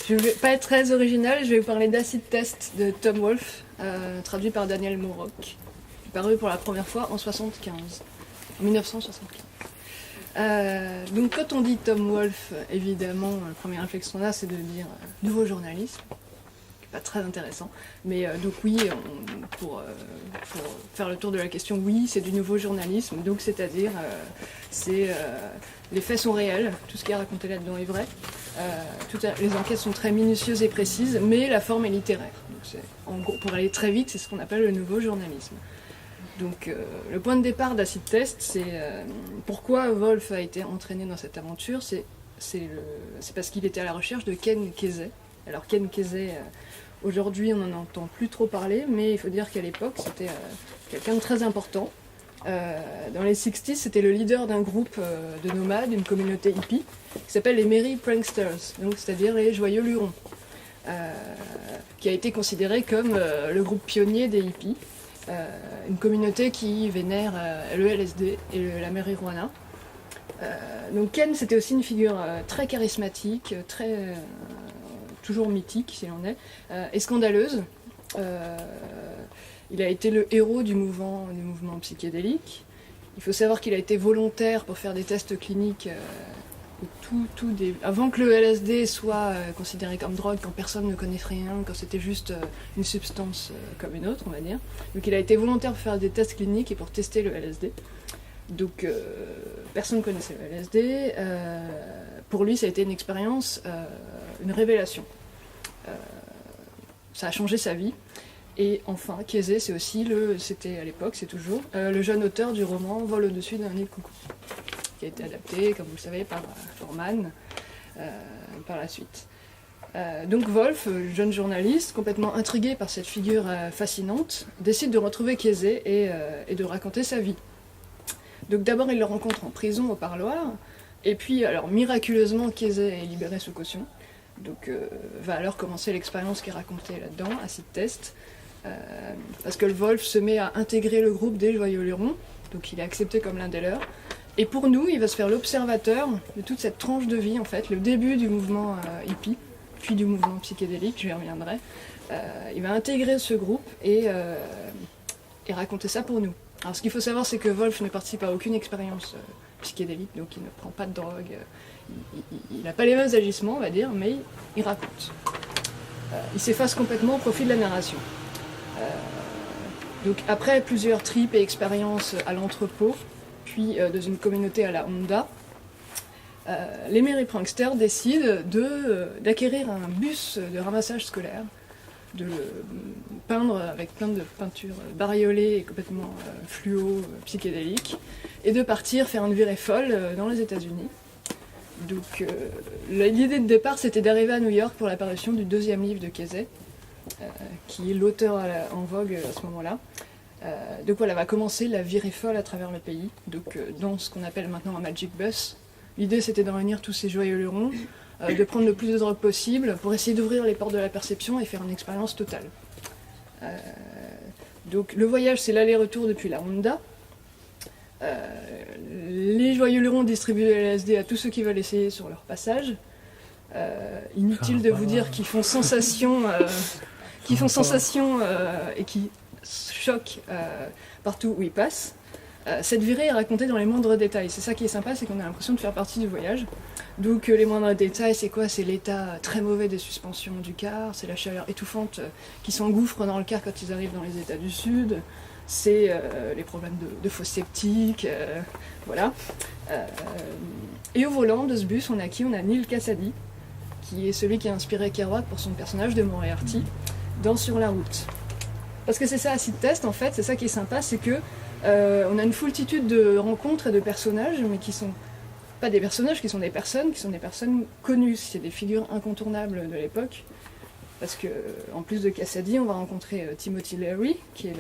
Je vais pas être très original, je vais vous parler d'Acid Test de Tom Wolfe, traduit par Daniel Moorok, paru pour la première fois en 1975. Donc quand on dit Tom Wolfe, évidemment, la première réflexion là, c'est de dire nouveau journalisme. Pas très intéressant, mais donc oui, pour faire le tour de la question, oui, c'est du nouveau journalisme, donc c'est-à-dire, les faits sont réels, tout ce qui est raconté là-dedans est vrai, les enquêtes sont très minutieuses et précises, mais la forme est littéraire. Donc en gros, pour aller très vite, c'est ce qu'on appelle le nouveau journalisme. Donc le point de départ d'Acid Test, c'est pourquoi Wolfe a été entraîné dans cette aventure, c'est parce qu'il était à la recherche de Ken Kesey. Alors Ken Kesey, aujourd'hui on n'en entend plus trop parler, mais il faut dire qu'à l'époque c'était quelqu'un de très important. Dans les 60s, c'était le leader d'un groupe de nomades, d'une communauté hippie, qui s'appelle les Merry Pranksters, donc c'est-à-dire les joyeux lurons, qui a été considéré comme le groupe pionnier des hippies, une communauté qui vénère le LSD et la marijuana. Donc Ken, c'était aussi une figure très charismatique, toujours mythique s'il en est, et scandaleuse. Il a été le héros du mouvement psychédélique. Il faut savoir qu'il a été volontaire pour faire des tests cliniques avant que le LSD soit considéré comme drogue, quand personne ne connaît rien, quand c'était juste une substance comme une autre, on va dire. Donc il a été volontaire pour faire des tests cliniques et pour tester le LSD. Donc personne ne connaissait le LSD. Pour lui, ça a été une expérience, une révélation. Ça a changé sa vie. Et enfin, Kesey, c'était à l'époque, c'est toujours, le jeune auteur du roman Vol au-dessus d'un nid de coucou, qui a été adapté, comme vous le savez, par Forman par la suite. Donc Wolfe, jeune journaliste, complètement intrigué par cette figure fascinante, décide de retrouver Kesey et de raconter sa vie. Donc d'abord il le rencontre en prison au parloir, et puis alors miraculeusement Kesey est libéré sous caution. Donc va alors commencer l'expérience qui est racontée là-dedans, Acid Test, parce que le Wolfe se met à intégrer le groupe des joyeux lurons, donc il est accepté comme l'un des leurs. Et pour nous, il va se faire l'observateur de toute cette tranche de vie, en fait, le début du mouvement hippie, puis du mouvement psychédélique, je y reviendrai. Il va intégrer ce groupe et raconter ça pour nous. Alors ce qu'il faut savoir, c'est que Wolfe ne participe à aucune expérience psychédélique, donc il ne prend pas de drogue, il n'a pas les mêmes agissements, on va dire, mais il raconte. Il s'efface complètement au profit de la narration. Donc après plusieurs trips et expériences à l'entrepôt, puis dans une communauté à la Honda, les Merry Pranksters décident d'acquérir un bus de ramassage scolaire, de le peindre avec plein de peintures bariolées et complètement fluo, psychédéliques, et de partir faire une virée folle dans les États-Unis. Donc l'idée de départ, c'était d'arriver à New York pour l'apparition du deuxième livre de Kesey, qui est l'auteur en vogue à ce moment-là. Donc voilà, va commencer la virée folle à travers le pays, donc dans ce qu'on appelle maintenant un Magic Bus. L'idée, c'était de réunir tous ces joyeux lurons, de prendre le plus de drogue possible pour essayer d'ouvrir les portes de la perception et faire une expérience totale. Donc le voyage, c'est l'aller-retour depuis la Honda. Les joyeux lurons distribuent le LSD à tous ceux qui veulent essayer sur leur passage. Inutile de vous dire qu'ils font sensation, et qui choquent partout où ils passent. Cette virée est racontée dans les moindres détails. C'est ça qui est sympa, c'est qu'on a l'impression de faire partie du voyage. Donc les moindres détails, c'est quoi? C'est l'état très mauvais des suspensions du car, c'est la chaleur étouffante qui s'engouffre dans le car quand ils arrivent dans les États du Sud, c'est les problèmes de fosses septiques, voilà. Et au volant de ce bus, on a qui? On a Neal Cassady, qui est celui qui a inspiré Kerouac pour son personnage de Moriarty dans Sur la route. Parce que c'est ça, Acid Test, en fait, c'est ça qui est sympa, c'est que on a une foultitude de rencontres et de personnages, mais qui sont pas des personnages, qui sont des personnes connues. C'est des figures incontournables de l'époque. Parce que, en plus de Cassady, on va rencontrer Timothy Leary, qui est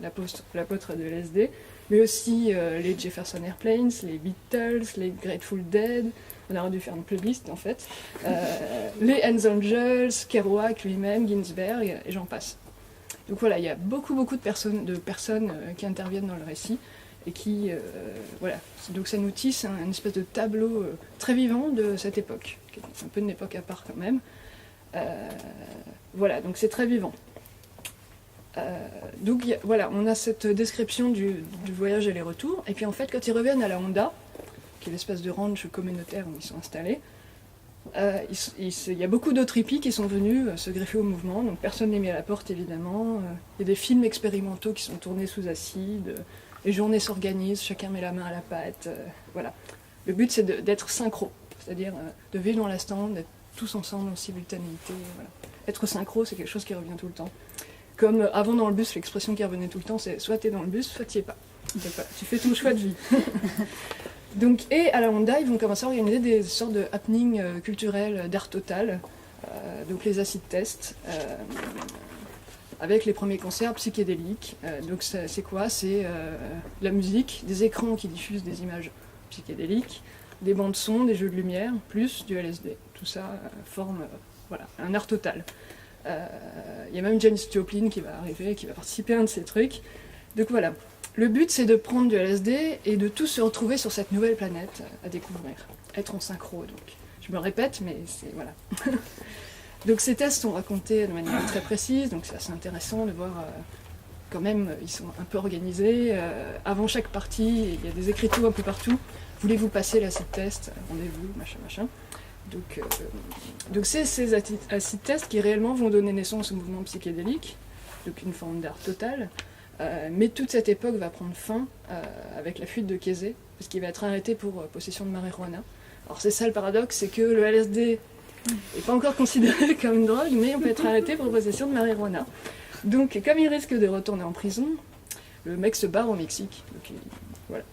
l'apôtre de LSD, mais aussi les Jefferson Airplanes, les Beatles, les Grateful Dead. On aurait dû faire une playlist en fait. Les Hells Angels, Kerouac lui-même, Ginsberg, et j'en passe. Donc voilà, il y a beaucoup de personnes qui interviennent dans le récit et qui, voilà. Donc ça nous tisse une espèce de tableau très vivant de cette époque, qui est un peu une époque à part quand même. Voilà, donc c'est très vivant. Donc voilà, on a cette description du voyage et les retours, et puis en fait quand ils reviennent à la Honda, qui est l'espèce de ranch communautaire où ils sont installés, il y a beaucoup d'autres hippies qui sont venus se greffer au mouvement, donc personne n'est mis à la porte évidemment. Il y a des films expérimentaux qui sont tournés sous acide, les journées s'organisent, chacun met la main à la pâte, voilà. Le but c'est d'être synchro, c'est-à-dire de vivre dans l'instant, d'être tous ensemble en simultanéité, voilà. Être synchro c'est quelque chose qui revient tout le temps. Comme avant dans le bus, l'expression qui revenait tout le temps c'est soit t'es dans le bus, soit t'y es pas. Tu fais ton choix de vie. Donc, et à la Honda, ils vont commencer à organiser des sortes de happenings culturels d'art total, donc les acid tests, avec les premiers concerts psychédéliques. Donc c'est quoi? C'est la musique, des écrans qui diffusent des images psychédéliques, des bandes son, des jeux de lumière, plus du LSD. Tout ça forme voilà, un art total. Il y a même Janis Joplin qui va arriver, qui va participer à un de ces trucs. Donc voilà. Le but, c'est de prendre du LSD et de tous se retrouver sur cette nouvelle planète à découvrir. Être en synchro, donc. Je me répète, mais c'est... voilà. Donc ces tests sont racontés de manière très précise, donc c'est assez intéressant de voir... quand même, ils sont un peu organisés. Avant chaque partie, il y a des écriteaux un peu partout. Voulez-vous passer l'acid test? Rendez-vous, machin, machin. Donc c'est ces acid tests qui réellement vont donner naissance au mouvement psychédélique, donc une forme d'art total. Mais toute cette époque va prendre fin avec la fuite de Kesey, parce qu'il va être arrêté pour possession de marijuana. Alors c'est ça le paradoxe, c'est que le LSD n'est pas encore considéré comme une drogue, mais on peut être arrêté pour possession de marijuana. Donc comme il risque de retourner en prison, le mec se barre au Mexique. Donc voilà,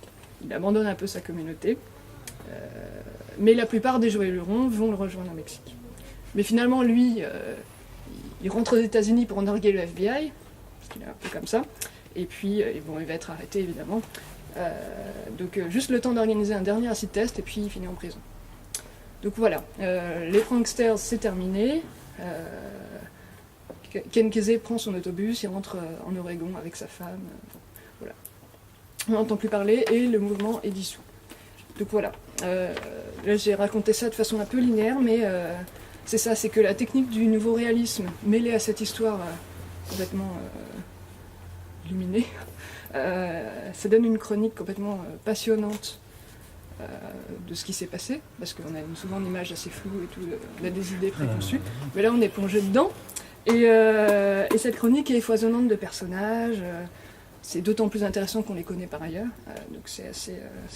il abandonne un peu sa communauté. Mais la plupart des joyeux-lurons vont le rejoindre au Mexique. Mais finalement, lui, il rentre aux États-Unis pour narguer le FBI, parce qu'il est un peu comme ça. Et puis, bon, il va être arrêté, évidemment. Donc, juste le temps d'organiser un dernier acid test, et puis il finit en prison. Donc voilà, les pranksters, c'est terminé. Ken Kesey prend son autobus, il rentre en Oregon avec sa femme. Voilà. On n'entend plus parler, et le mouvement est dissous. Donc voilà. Là, j'ai raconté ça de façon un peu linéaire, mais c'est ça, c'est que la technique du nouveau réalisme, mêlée à cette histoire complètement illuminée, ça donne une chronique complètement passionnante de ce qui s'est passé, parce qu'on a souvent une image assez floue et tout, on a des idées préconçues, mais là on est plongé dedans, et cette chronique est foisonnante de personnages, c'est d'autant plus intéressant qu'on les connaît par ailleurs, donc c'est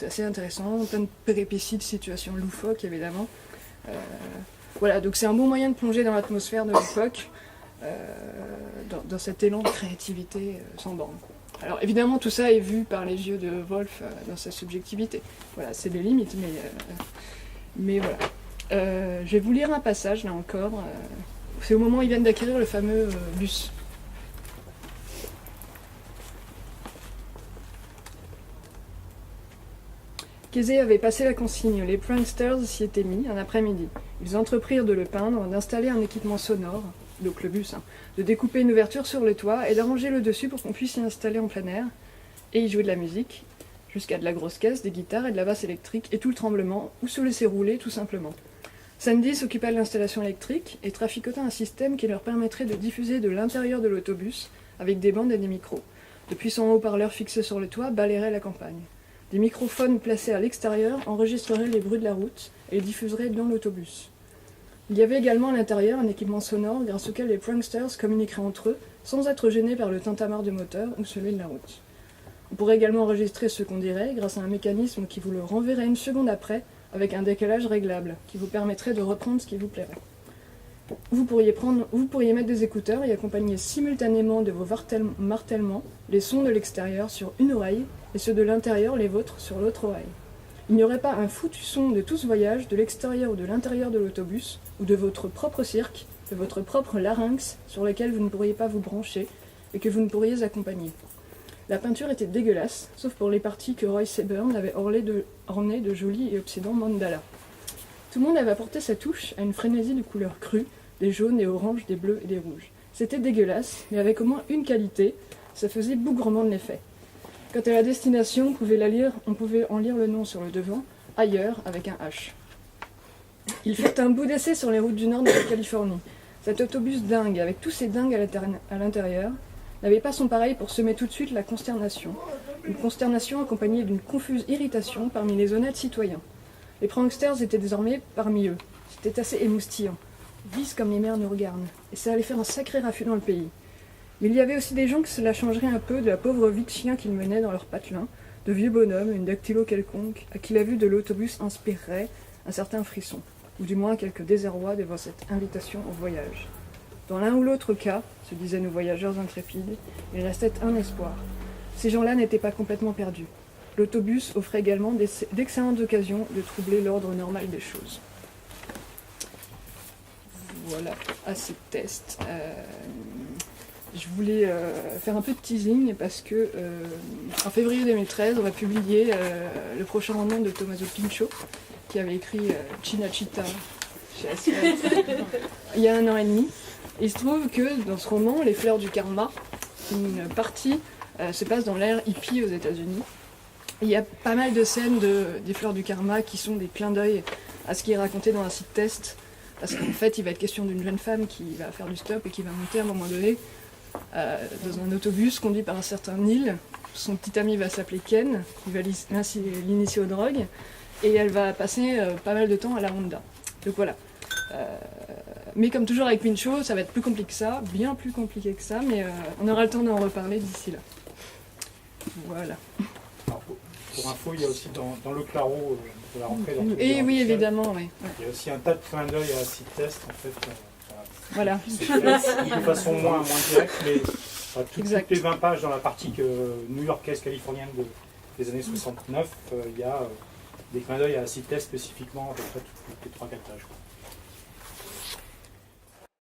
assez intéressant, plein de péripéties, de situations loufoques évidemment. Voilà, donc c'est un bon moyen de plonger dans l'atmosphère de l'époque, dans cet élan de créativité sans borne. Alors évidemment tout ça est vu par les yeux de Wolf dans sa subjectivité. Voilà, c'est des limites, mais voilà. Je vais vous lire un passage là encore. C'est au moment où ils viennent d'acquérir le fameux bus. Kesey avait passé la consigne, les pranksters s'y étaient mis un après-midi. Ils entreprirent de le peindre, d'installer un équipement sonore, donc le bus, de découper une ouverture sur le toit et d'arranger le dessus pour qu'on puisse y installer en plein air, et y jouer de la musique, jusqu'à de la grosse caisse, des guitares et de la basse électrique, et tout le tremblement, ou se laisser rouler tout simplement. Sandy s'occupa de l'installation électrique et traficota un système qui leur permettrait de diffuser de l'intérieur de l'autobus, avec des bandes et des micros. De puissants haut-parleurs fixés sur le toit balayeraient la campagne. Des microphones placés à l'extérieur enregistreraient les bruits de la route et les diffuseraient dans l'autobus. Il y avait également à l'intérieur un équipement sonore grâce auquel les pranksters communiqueraient entre eux sans être gênés par le tintamarre du moteur ou celui de la route. On pourrait également enregistrer ce qu'on dirait grâce à un mécanisme qui vous le renverrait une seconde après avec un décalage réglable qui vous permettrait de reprendre ce qui vous plairait. Vous pourriez mettre des écouteurs et accompagner simultanément de vos martèlements les sons de l'extérieur sur une oreille et ceux de l'intérieur, les vôtres, sur l'autre oreille. Il n'y aurait pas un foutu son de tout ce voyage, de l'extérieur ou de l'intérieur de l'autobus, ou de votre propre cirque, de votre propre larynx, sur lequel vous ne pourriez pas vous brancher et que vous ne pourriez accompagner. La peinture était dégueulasse, sauf pour les parties que Roy Seburn avait ornées de jolis et obsédants mandalas. Tout le monde avait apporté sa touche à une frénésie de couleurs crues, des jaunes et oranges, des bleus et des rouges. C'était dégueulasse, mais avec au moins une qualité, ça faisait bougrement de l'effet. Quant à la destination, on pouvait en lire le nom sur le devant, ailleurs avec un H. Il fit un bout d'essai sur les routes du nord de la Californie. Cet autobus dingue, avec tous ces dingues à l'intérieur, n'avait pas son pareil pour semer tout de suite la consternation. Une consternation accompagnée d'une confuse irritation parmi les honnêtes citoyens. Les pranksters étaient désormais parmi eux. C'était assez émoustillant. Vis comme les mers nous regardent. Et ça allait faire un sacré raffut dans le pays. Mais il y avait aussi des gens que cela changerait un peu de la pauvre vie de chien qu'ils menaient dans leur patelin, de vieux bonhommes, une dactylo quelconque, à qui la vue de l'autobus inspirerait un certain frisson, ou du moins quelques désarroi devant cette invitation au voyage. Dans l'un ou l'autre cas, se disaient nos voyageurs intrépides, il restait un espoir. Ces gens-là n'étaient pas complètement perdus. L'autobus offrait également d'excellentes occasions de troubler l'ordre normal des choses. Voilà, assez de tests. Je voulais faire un peu de teasing parce que en février 2013, on va publier le prochain roman de Tommaso Pinchot, qui avait écrit Cinecittà chez Ascal il y a 1 an et demi. Et il se trouve que dans ce roman, Les fleurs du karma, une partie se passe dans l'ère hippie aux États-Unis. Il y a pas mal de scènes des fleurs du karma qui sont des clins d'œil à ce qui est raconté dans un site test. Parce qu'en fait, il va être question d'une jeune femme qui va faire du stop et qui va monter à un moment donné dans un autobus conduit par un certain Neil. Son petit ami va s'appeler Ken, il va l'initier aux drogues, et elle va passer pas mal de temps à la Honda. Donc voilà. Mais comme toujours avec Pinchot, ça va être plus compliqué que ça, bien plus compliqué que ça, mais on aura le temps d'en reparler d'ici là. Voilà. Alors, pour info, il y a aussi dans le Claro de la rentrée. Et oui, évidemment, oui. Il y a aussi un tas de clins d'œil à Acid Test, en fait. Voilà. De façon moins directe, mais toutes les 20 pages dans la partie new-yorkaise, californienne des années 69, il y a des clins d'œil à Acid Test spécifiquement, à peu près toutes les 3-4 pages.